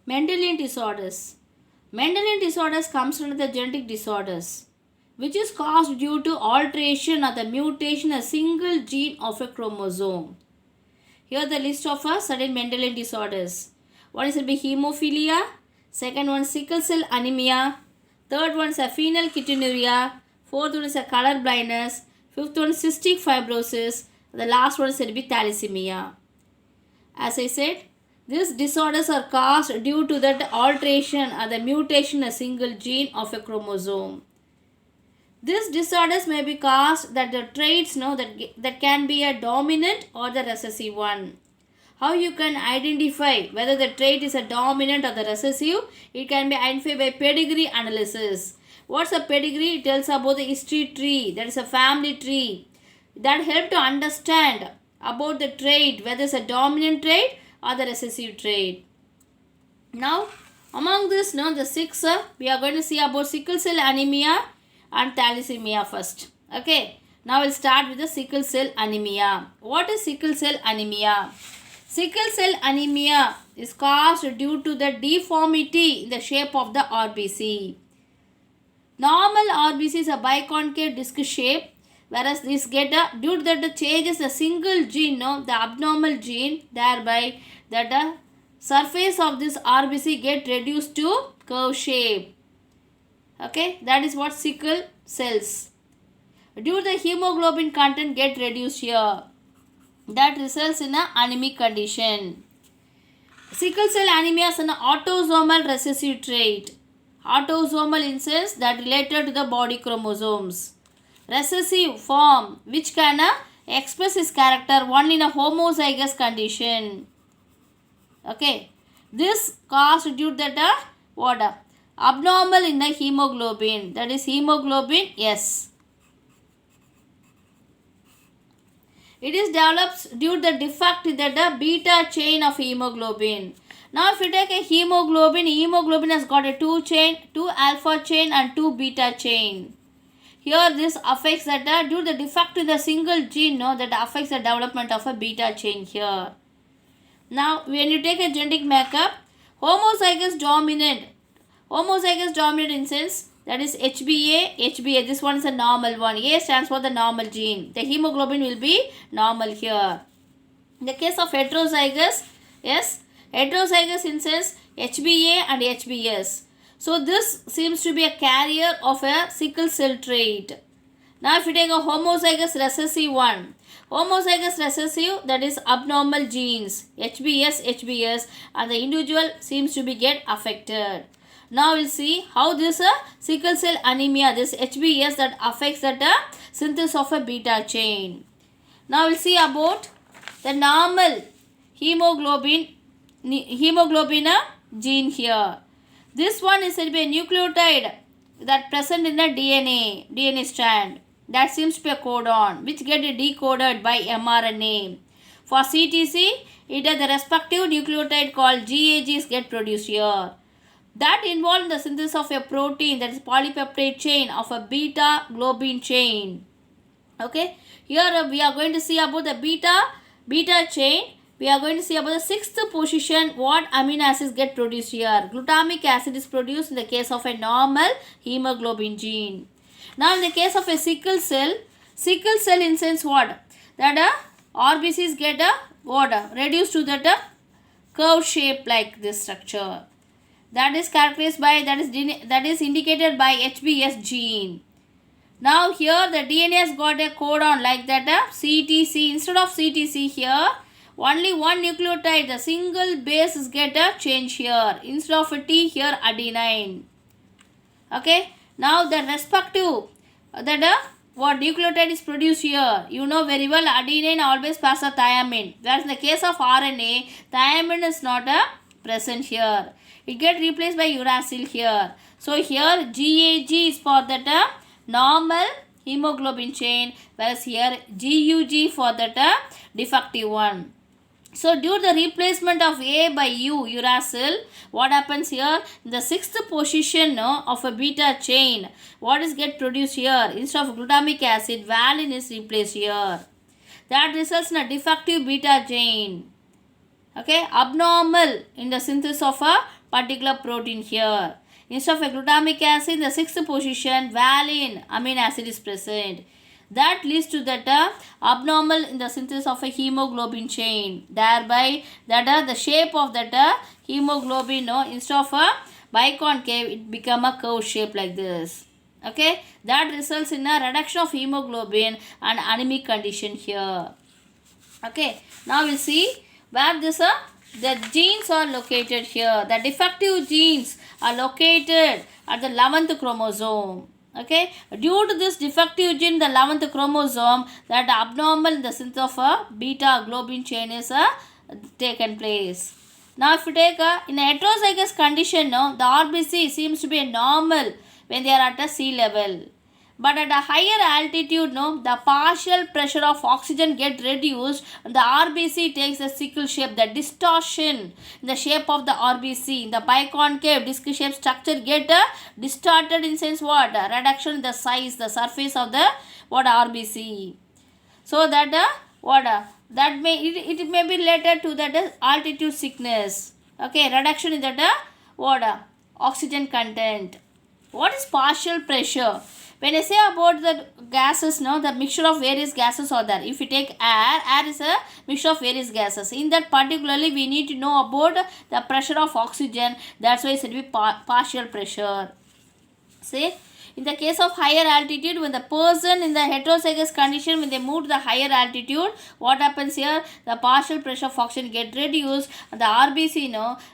Mendelian disorders. Mendelian disorders comes under the genetic disorders which is caused due to alteration or the mutation in a single gene of a chromosome. Here the list of certain Mendelian disorders. One is will be hemophilia, second one sickle cell anemia, third one is a phenylketonuria, fourth one is a color blindness, fifth one is cystic fibrosis, the last one is will be thalassemia. As I said, these disorders are caused due to that alteration or the mutation in a single gene of a chromosome. These disorders may be caused that the traits that can be a dominant or the recessive one. How you can identify whether the trait is a dominant or the recessive? It can be identified by pedigree analysis. What's a pedigree? It tells about the history tree, that is a family tree. That help to understand about the trait, whether it's a dominant trait or the recessive trait. Now, among this, the six, we are going to see about sickle cell anemia and thalassemia first. Okay, now we'll start with the sickle cell anemia. What is sickle cell anemia? Sickle cell anemia is caused due to the deformity in the shape of the RBC. Normal RBC is a biconcave disc shape, whereas this get due to that the changes the single gene, the abnormal gene, thereby that the surface of this RBC get reduced to curve shape. Okay, that is what sickle cells. Due to the hemoglobin content get reduced here. That results in an anemic condition. Sickle cell anemia is an autosomal recessive trait. Autosomal in sense that related to the body chromosomes. Recessive form which can express its character one in a homozygous condition. Okay, this caused due to that what? Abnormal in the hemoglobin, that is hemoglobin S. It is developed due to the defect in the beta chain of hemoglobin. Now if you take a hemoglobin has got a 2 alpha chain and 2 beta chain. Here this affects that due to the defect in the single gene that affects the development of a beta chain here. Now when you take a genetic makeup, homozygous dominant in sense that is HbA. This one is a normal one. A stands for the normal gene. The hemoglobin will be normal here. In the case of heterozygous, yes, heterozygous in sense HbA and HbS. So this seems to be a carrier of a sickle cell trait. Now if you take a homozygous recessive one, homozygous recessive, that is abnormal genes HbS, and the individual seems to be get affected. Now we'll see how this sickle cell anemia, this HbS that affects that synthesis of a beta chain. Now we'll see about the normal hemoglobin gene here. This one is said to be a nucleotide that present in the DNA strand. That seems to be a codon which get decoded by mRNA. For CTC, it has the respective nucleotide called GAGs get produced here. That involved in the synthesis of a protein, that is polypeptide chain of a beta globin chain. Okay, here we are going to see about the beta chain. We are going to see about the sixth position what amino acids get produced here. Glutamic acid is produced in the case of a normal hemoglobin gene. Now in the case of a sickle cell in sense what? That RBCs get reduced to that curve shape like this structure. That is characterized by, that is indicated by HbS gene. Now here the DNA has got a codon like that CTC. Instead of CTC here, only one nucleotide, the single base is get a change here. Instead of a T here, adenine. Okay. Now the respective what nucleotide is produced here. You know very well adenine always pass a thymine. Whereas in the case of RNA, thymine is not present here. It get replaced by uracil here. So here GAG is for that normal hemoglobin chain, whereas here GUG for that defective one. So due to the replacement of A by uracil, what happens here? In the sixth position of a beta chain, what is get produced here? Instead of glutamic acid, valine is replaced here. That results in a defective beta chain. Okay, abnormal in the synthesis of a particular protein here. Instead of a glutamic acid, in the sixth position, valine amino acid is present. That leads to that abnormal in the synthesis of a hemoglobin chain. Thereby, that the shape of that hemoglobin, no, instead of a biconcave, it become a curve shape like this. Okay, that results in a reduction of hemoglobin and anemic condition here. Okay, now we'll see where this the genes are located here. The defective genes are located at the 11th chromosome. Okay, due to this defective gene, the 11th chromosome, that abnormal in the synthesis of a beta globin chain is taken place. Now, if you take in a heterozygous condition, no, the RBC seems to be normal when they are at a sea level. But at a higher altitude, no, the partial pressure of oxygen get reduced and the RBC takes a sickle shape. The distortion in the shape of the RBC, the biconcave disc shape structure get distorted in sense what? Reduction in the size, the surface of the what RBC. So that that may it may be related to that altitude sickness. Okay, reduction in that oxygen content. What is partial pressure? When I say about the gases, no, the mixture of various gases are there. If you take air is a mixture of various gases. In that particularly, we need to know about the pressure of oxygen. That's why it should be partial pressure. See, in the case of higher altitude, when the person in the heterozygous condition, when they move to the higher altitude, what happens here? The partial pressure of oxygen get reduced. And the RBC,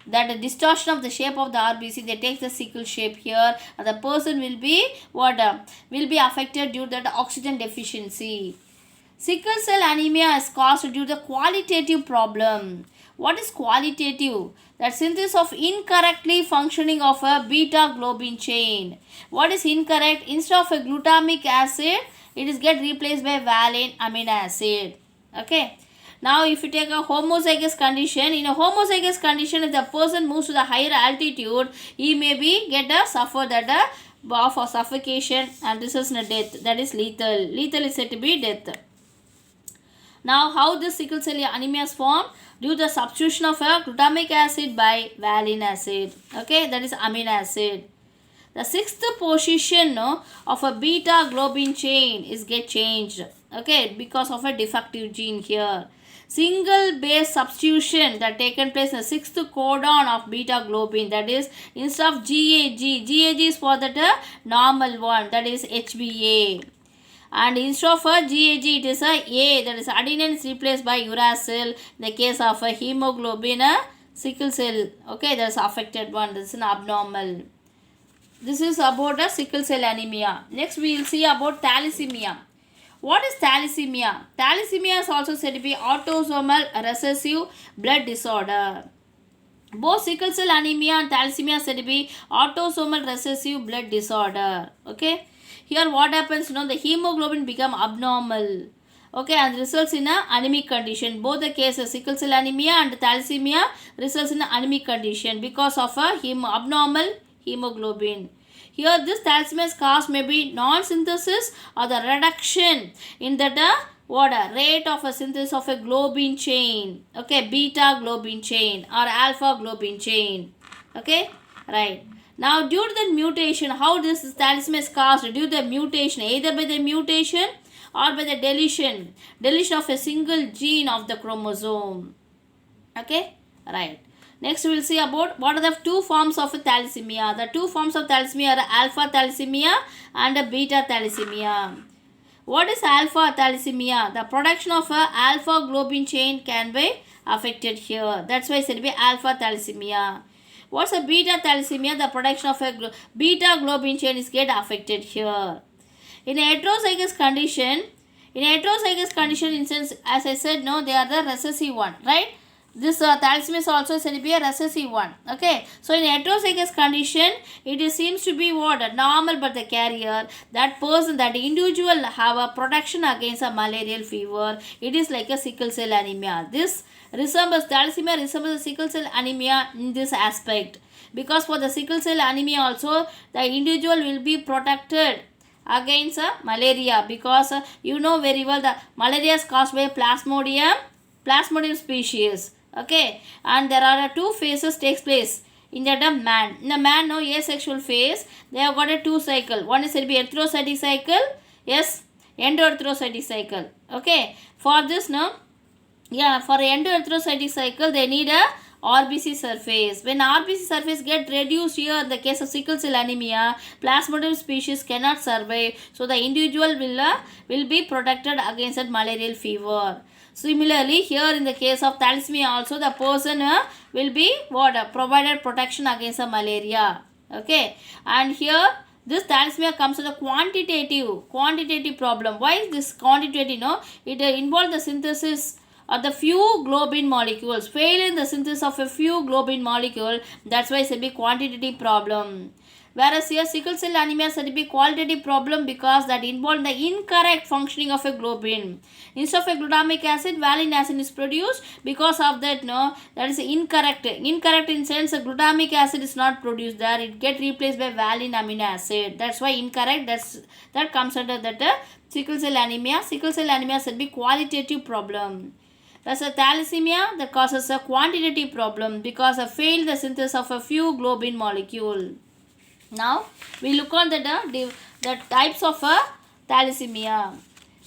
that the distortion of the shape of the RBC, they take the sickle shape here. And the person will be will be affected due to the oxygen deficiency. Sickle cell anemia is caused due to the qualitative problem. What is qualitative? That synthesis of incorrectly functioning of a beta globin chain. What is incorrect? Instead of a glutamic acid, it is get replaced by valine amino acid. Okay. Now, if you take a homozygous condition, in a homozygous condition, if the person moves to the higher altitude, he may be suffer that of suffocation, and this is a death. That is lethal. Lethal is said to be death. Now, how this sickle cell anemia is formed? Due to the substitution of a glutamic acid by valine acid. Okay, that is amino acid. The sixth position of a beta globin chain is get changed. Okay, because of a defective gene here. Single base substitution that taken place in the sixth codon of beta globin. That is, instead of GAG is for that normal one. That is HBA. And instead of a GAG, it is A, that is adenine is replaced by uracil. In the case of a hemoglobin, sickle cell, okay, that is affected one. This is an abnormal. This is about a sickle cell anemia. Next, we will see about thalassemia. What is thalassemia? Thalassemia is also said to be autosomal recessive blood disorder. Both sickle cell anemia and thalassemia are said to be autosomal recessive blood disorder. Okay. Here what happens, the hemoglobin become abnormal. Okay, and results in a anemic condition. Both the cases, sickle cell anemia and thalassemia, results in an anemic condition because of a abnormal hemoglobin. Here this thalassemia cause may be non-synthesis or the reduction in that rate of a synthesis of a globin chain. Okay, beta globin chain or alpha globin chain. Okay, right. Now, due to the mutation, how this thalassemia is caused? Due to the mutation, either by the mutation or by the deletion of a single gene of the chromosome. Okay, right. Next, we will see about what are the two forms of thalassemia. The two forms of thalassemia are alpha thalassemia and beta thalassemia. What is alpha thalassemia? The production of a alpha globin chain can be affected here. That's why it said to be alpha thalassemia. What's a beta thalassemia? The production of a beta globin chain is get affected here. In a heterozygous condition, in sense, as I said, they are the recessive one, right? This thalassemia is also said to be a recessive one. Okay, so in heterozygous condition, it seems to be what? Normal, but the carrier, that person, that individual have a protection against a malarial fever. It is like a sickle cell anemia. This thalassemia resembles the sickle cell anemia in this aspect. Because for the sickle cell anemia also, the individual will be protected against malaria. Because you know very well the malaria is caused by Plasmodium species. Okay, and there are two phases takes place. in that man. In the man, no, asexual phase, they have got a 2 cycle. One is said to be erythrocytic cycle, yes, endoerythrocytic cycle. Okay, for this, no, yeah, for endoerythrocytic cycle, they need a RBC surface. When RBC surface get reduced here, in the case of sickle cell anemia, plasmodium species cannot survive. So the individual will be protected against that malarial fever. Similarly, here in the case of thalassemia also, the person will be what? Provided protection against the malaria. Okay, and here this thalassemia comes to the quantitative problem. Why is this quantitative? No, it involves the synthesis of the few globin molecules. Fail in the synthesis of a few globin molecule, that's why it's a big quantitative problem. Whereas here sickle cell anemia is a big qualitative problem because that involves the incorrect functioning of a globin. Instead of a glutamic acid, valine acid is produced. Because of that, no, that is incorrect. Incorrect in sense the glutamic acid is not produced there. It get replaced by valine amino acid. That's why incorrect. That comes under that sickle cell anemia. Sickle cell anemia is a big qualitative problem. Whereas a thalassemia that causes a quantitative problem because of failed the synthesis of a few globin molecule. Now we look on the types of a thalassemia.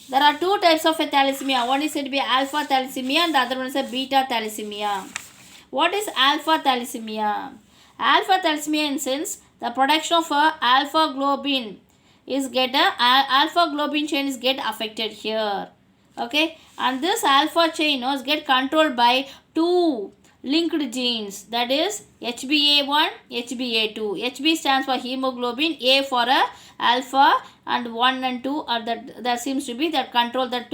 There are two types of a thalassemia. One is said to be alpha thalassemia and the other one is a beta thalassemia. What is alpha thalassemia? Alpha thalassemia in sense the production of a alpha globin is alpha globin chain is get affected here. Okay, and this alpha chain is get controlled by two linked genes, that is HbA1, HbA2. Hb stands for hemoglobin, A for a alpha, and 1 and 2 are that seems to be that control the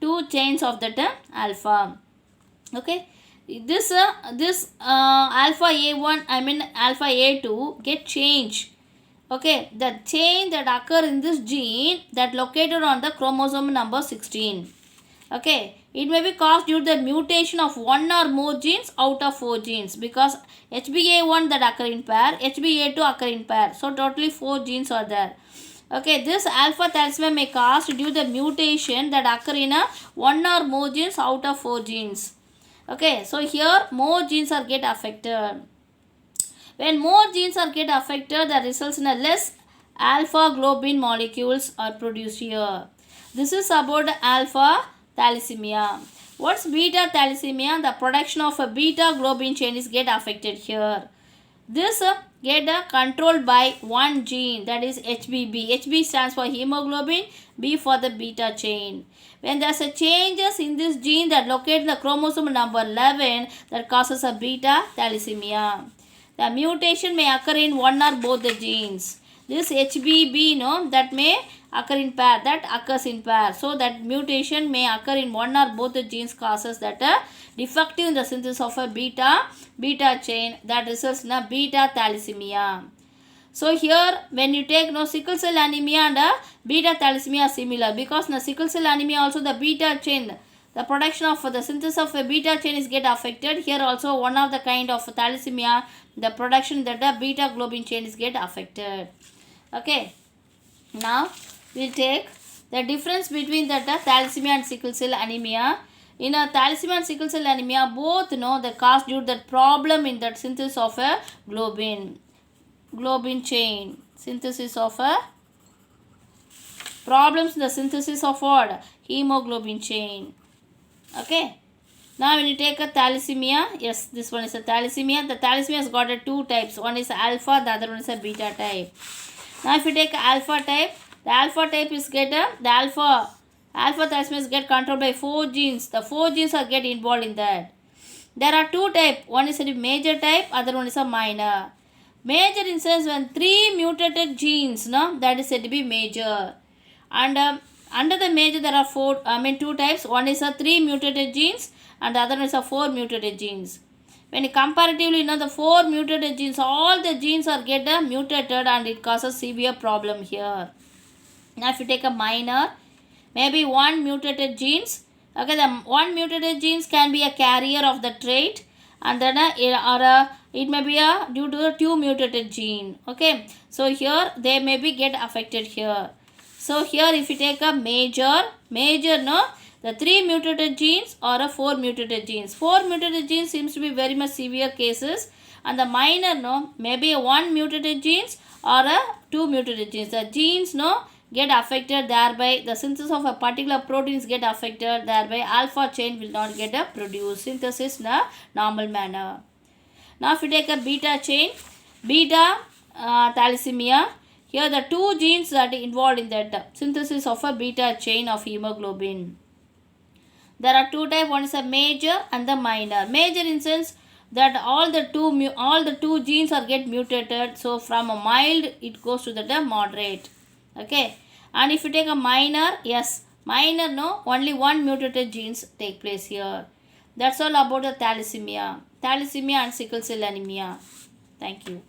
two chains of the alpha. Okay, this alpha A1, I mean alpha A2 get changed. Okay, the chain that occur in this gene that located on the chromosome number 16. Okay, it may be caused due to the mutation of one or more genes out of 4 genes because HbA1 that occur in pair, HbA2 occur in pair. So totally 4 genes are there. Okay, this alpha thalassemia may cause due to the mutation that occur in a one or more genes out of 4 genes. Okay, so here more genes are get affected. When more genes are get affected, that results in a less alpha globin molecules are produced here. This is about alpha thalassemia. What's beta thalassemia? The production of a beta globin chain is get affected here. This get controlled by one gene, that is HBB. HB stands for hemoglobin, B for the beta chain. When there is a changes in this gene that locate the chromosome number 11, that causes a beta thalassemia. The mutation may occur in one or both the genes. This HBB, that may occur in pair, that occurs in pair. So that mutation may occur in one or both the genes, causes that defective in the synthesis of a beta chain that results in a beta thalassemia. So here when you take sickle cell anemia and beta thalassemia are similar because in sickle cell anemia also the beta chain, the production of the synthesis of a beta chain is get affected. Here also one of the kind of thalassemia, the production that the beta globin chain is get affected. Okay, now we'll take the difference between the thalassemia and sickle cell anemia. In a thalassemia and sickle cell anemia, both the cause due to that problem in that synthesis of a globin chain, synthesis of a problems in the synthesis of what? Hemoglobin chain. Okay. Now when you take a thalassemia, yes, this one is a thalassemia. The thalassemia has got two types. One is alpha, the other one is a beta type. Now if you take alpha type, the alpha type is the alpha thalassemia is get controlled by 4 genes. The 4 genes are get involved in that. There are 2 types. One is a major type, other one is a minor. Major in sense when 3 mutated genes, that is said to be major. And under the major there are 2 types. One is a 3 mutated genes and the other one is a 4 mutated genes. When you comparatively the 4 mutated genes, all the genes are get mutated and it causes severe problem here. Now if you take a minor, maybe 1 mutated genes. Okay, the 1 mutated genes can be a carrier of the trait and then it may be due to a 2 mutated gene. Okay, so here they may be get affected here. So here if you take a major The 3 mutated genes or a 4 mutated genes. 4 mutated genes seems to be very much severe cases, and the minor no maybe a 1 mutated genes or a 2 mutated genes. The genes no get affected, thereby the synthesis of a particular proteins get affected, thereby alpha chain will not get produced. Synthesis in a normal manner. Now if you take a beta chain, beta thalassemia, here the 2 genes that are involved in that synthesis of a beta chain of hemoglobin. There are 2 types, one is a major and the minor. Major in sense that all the two genes are get mutated, so from a mild it goes to the moderate. Okay, and if you take a minor, yes, minor no, only 1 mutated genes take place here. That's all about the thalassemia and sickle cell anemia. Thank you.